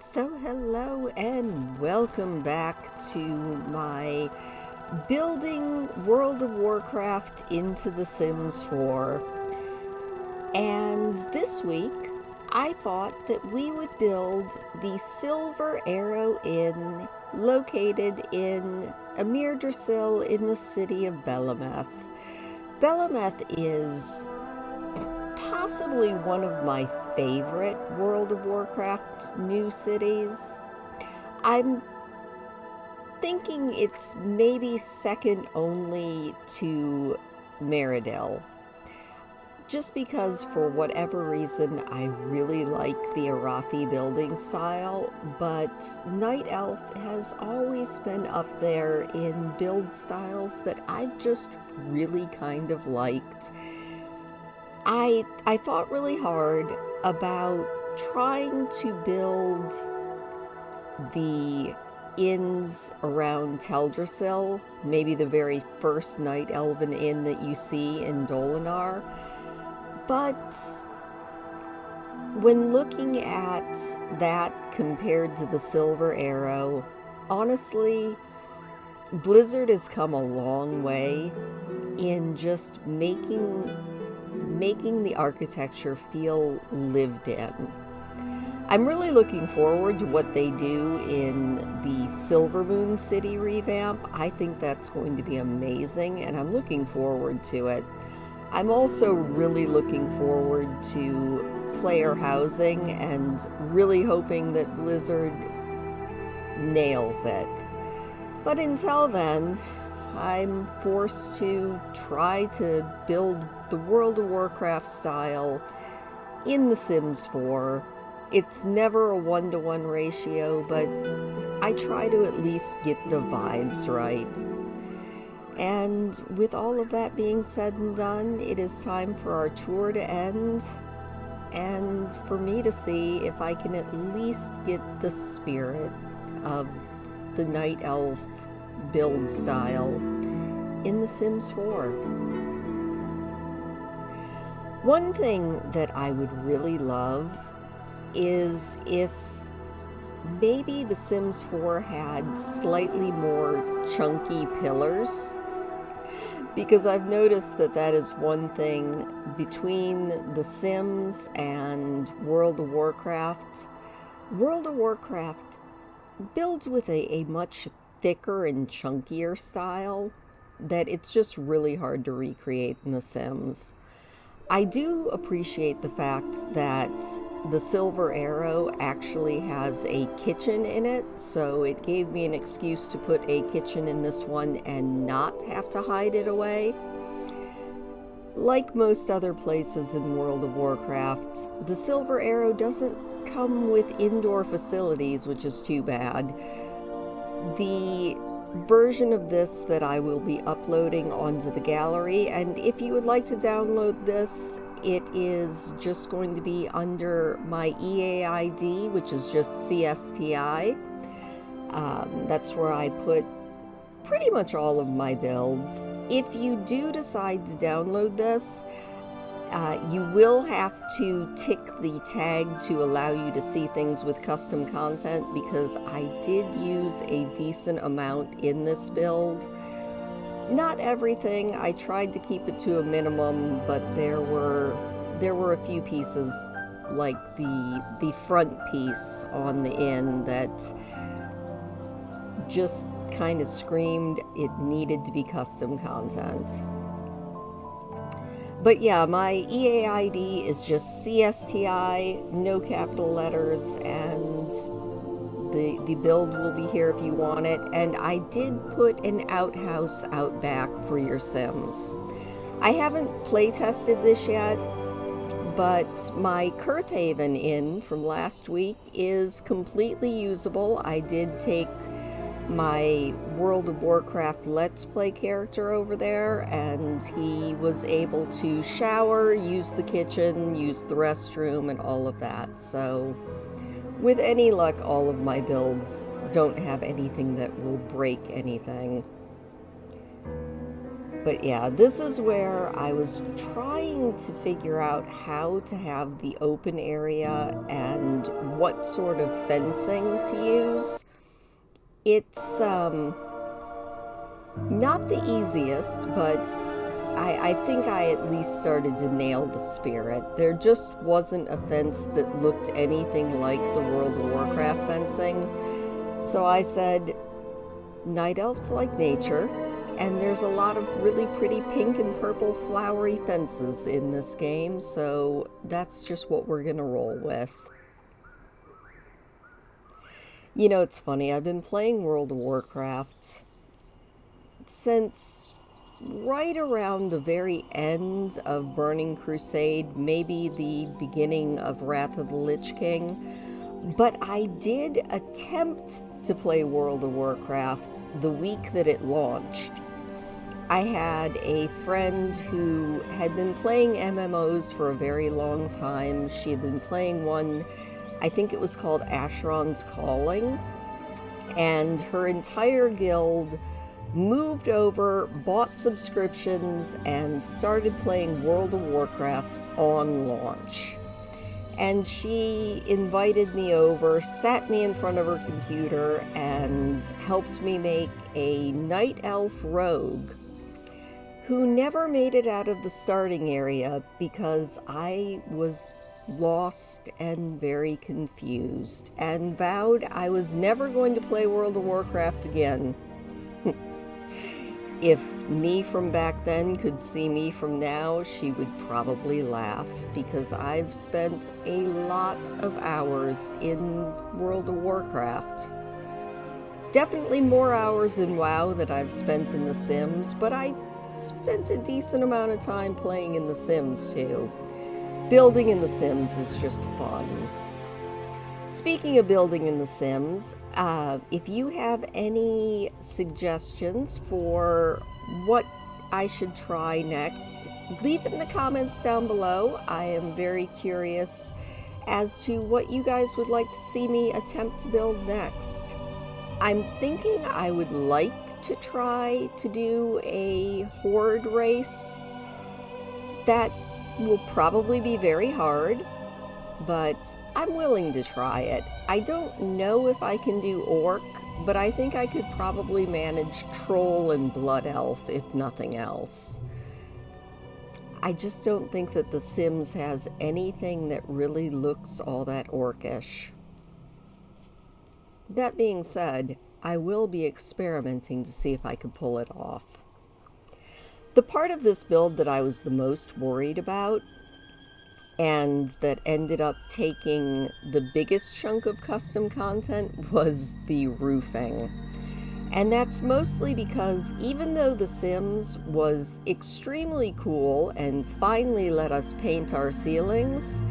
So hello and welcome back to my building World of Warcraft into The Sims 4. And this week I thought that we would build the Silver Arrow Inn located in Amir Drasil in the city of Bel'ameth. Bel'ameth is possibly one of my favorite World of Warcraft new cities. I'm thinking it's maybe second only to Meridel. Just because, for whatever reason, I really like the Arathi building style, but Night Elf has always been up there in build styles that I've just really kind of liked. I thought really hard about trying to build the inns around Teldrassil, maybe the very first Night Elven inn that you see in Dolinar. But when looking at that compared to the Silver Arrow, honestly, Blizzard has come a long way in just making the architecture feel lived in. I'm really looking forward to what they do in the Silvermoon City revamp. I think that's going to be amazing, and I'm looking forward to it. I'm also really looking forward to player housing and really hoping that Blizzard nails it. But until then, I'm forced to try to build the World of Warcraft style in The Sims 4. It's never a 1-to-1 ratio, but I try to at least get the vibes right. And with all of that being said and done, it is time for our tour to end, and for me to see if I can at least get the spirit of the Night Elf build style in The Sims 4. One thing that I would really love is if maybe The Sims 4 had slightly more chunky pillars, because I've noticed that that is one thing between The Sims and World of Warcraft. World of Warcraft builds with a much thicker and chunkier style that it's just really hard to recreate in The Sims. I do appreciate the fact that the Silver Arrow actually has a kitchen in it, so it gave me an excuse to put a kitchen in this one and not have to hide it away. Like most other places in World of Warcraft, the Silver Arrow doesn't come with indoor facilities, which is too bad. The version of this that I will be uploading onto the gallery, and if you would like to download this, it is just going to be under my EAID, which is just CSTI. That's where I put pretty much all of my builds. If you do decide to download this, you will have to tick the tag to allow you to see things with custom content, because I did use a decent amount in this build. Not everything. I tried to keep it to a minimum, but there were a few pieces, like the front piece on the inn, that just kind of screamed it needed to be custom content. But yeah, my EAID is just CSTI, no capital letters, and the build will be here if you want it. And I did put an outhouse out back for your Sims. I haven't play tested this yet, but my Kurthaven Inn from last week is completely usable. I did take my World of Warcraft Let's Play character over there, and he was able to shower, use the kitchen, use the restroom, and all of that. So with any luck, all of my builds don't have anything that will break anything. But yeah, this is where I was trying to figure out how to have the open area and what sort of fencing to use. It's not the easiest, but I think I at least started to nail the spirit. There just wasn't a fence that looked anything like the World of Warcraft fencing. So I said, night elves like nature, and there's a lot of really pretty pink and purple flowery fences in this game, so that's just what we're gonna roll with. You know, it's funny, I've been playing World of Warcraft since right around the very end of Burning Crusade, maybe the beginning of Wrath of the Lich King. But I did attempt to play World of Warcraft the week that it launched. I had a friend who had been playing MMOs for a very long time. She had been playing one, I think it was called Asheron's Calling, and her entire guild moved over, bought subscriptions, and started playing World of Warcraft on launch. And she invited me over, sat me in front of her computer, and helped me make a night elf rogue who never made it out of the starting area because I was lost and very confused and vowed I was never going to play World of Warcraft again. If me from back then could see me from now, she would probably laugh, because I've spent a lot of hours in World of Warcraft. Definitely more hours in WoW than I've spent in The Sims, but I spent a decent amount of time playing in The Sims too. Building in The Sims is just fun. Speaking of building in The Sims, if you have any suggestions for what I should try next, leave it in the comments down below. I am very curious as to what you guys would like to see me attempt to build next. I'm thinking I would like to try to do a horde race. That will probably be very hard, but I'm willing to try it. I don't know if I can do orc, but I think I could probably manage troll and blood elf, if nothing else. I just don't think that The Sims has anything that really looks all that orcish. That being said, I will be experimenting to see if I can pull it off. The part of this build that I was the most worried about, and that ended up taking the biggest chunk of custom content, was the roofing. And that's mostly because even though The Sims was extremely cool and finally let us paint our ceilings,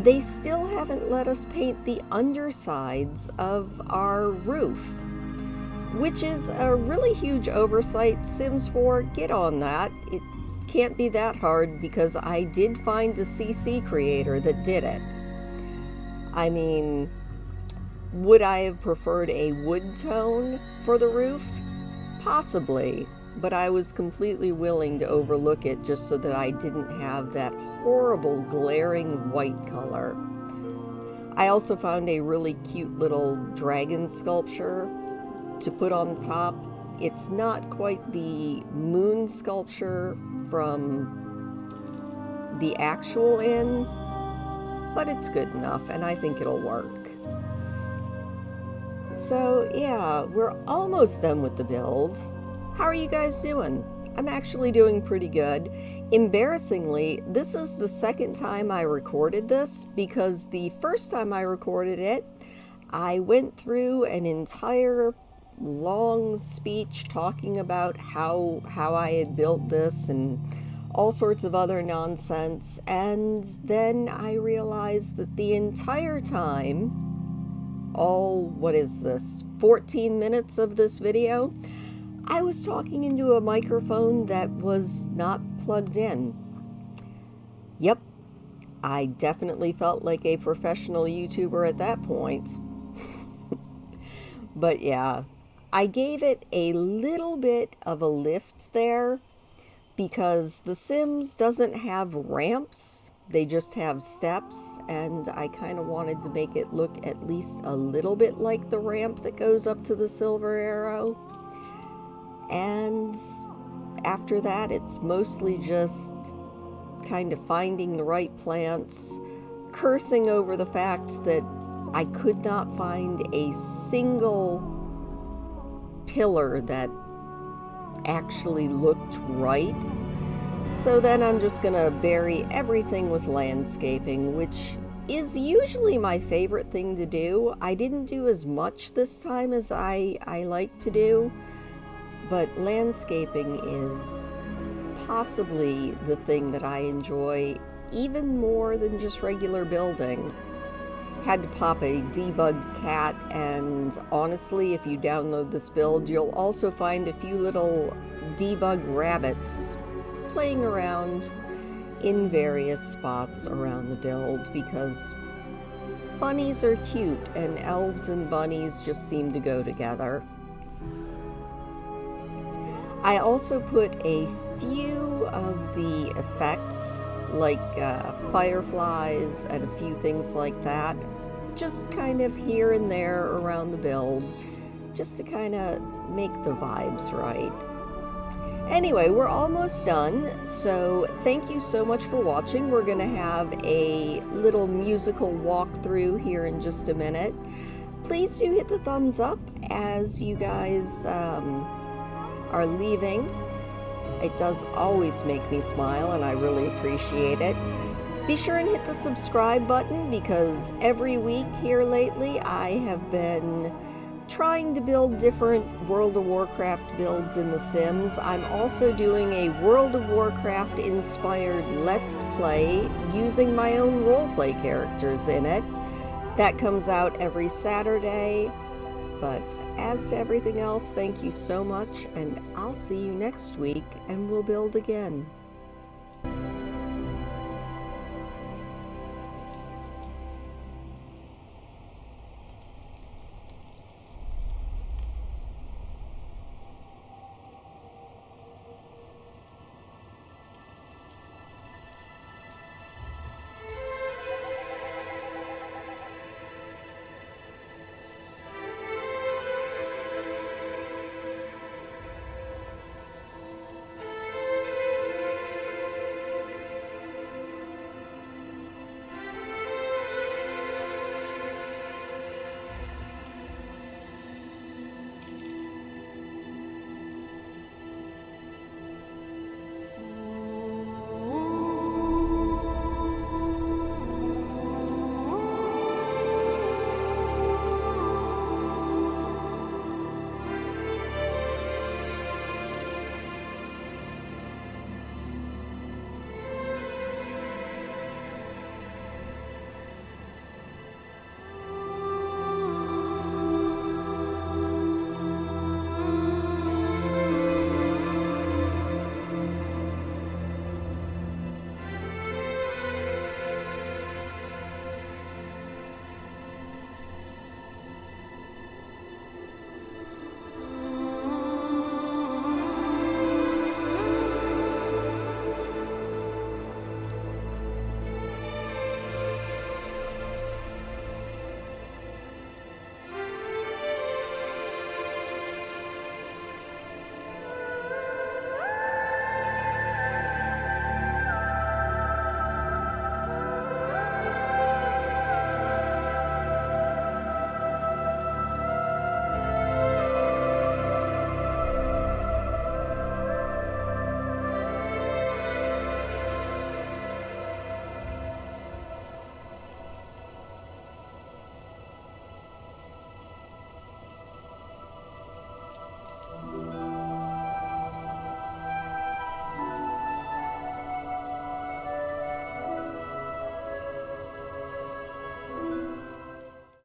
they still haven't let us paint the undersides of our roof, which is a really huge oversight. Sims 4, get on that. It can't be that hard, because I did find a CC creator that did it. I mean, would I have preferred a wood tone for the roof? Possibly, but I was completely willing to overlook it just so that I didn't have that horrible glaring white color. I also found a really cute little dragon sculpture to put on the top. It's not quite the moon sculpture from the actual inn, but it's good enough, and I think it'll work. So yeah, we're almost done with the build. How are you guys doing? I'm actually doing pretty good. Embarrassingly, this is the second time I recorded this, because the first time I recorded it, I went through an entire long speech talking about how I had built this and all sorts of other nonsense, and then I realized that the entire time, all, what is this, 14 minutes of this video, I was talking into a microphone that was not plugged in. Yep, I definitely felt like a professional YouTuber at that point. But yeah, I gave it a little bit of a lift there, because The Sims doesn't have ramps, they just have steps, and I kind of wanted to make it look at least a little bit like the ramp that goes up to the Silver Arrow. And after that, it's mostly just kind of finding the right plants, cursing over the fact that I could not find a single pillar that actually looked right. So then I'm just gonna bury everything with landscaping, which is usually my favorite thing to do. I didn't do as much this time as I like to do, but landscaping is possibly the thing that I enjoy even more than just regular building. Had to pop a debug cat, and honestly, if you download this build, you'll also find a few little debug rabbits playing around in various spots around the build, because bunnies are cute and elves and bunnies just seem to go together. I also put a few of the effects, like fireflies and a few things like that, just kind of here and there around the build, just to kind of make the vibes right. Anyway, we're almost done, so thank you so much for watching. We're going to have a little musical walkthrough here in just a minute. Please do hit the thumbs up as you guys are leaving. It does always make me smile, and I really appreciate it. Be sure and hit the subscribe button, because every week here lately I have been trying to build different World of Warcraft builds in The Sims. I'm also doing a World of Warcraft inspired Let's Play using my own roleplay characters in it. That comes out every Saturday. But as to everything else, thank you so much, and I'll see you next week, and we'll build again.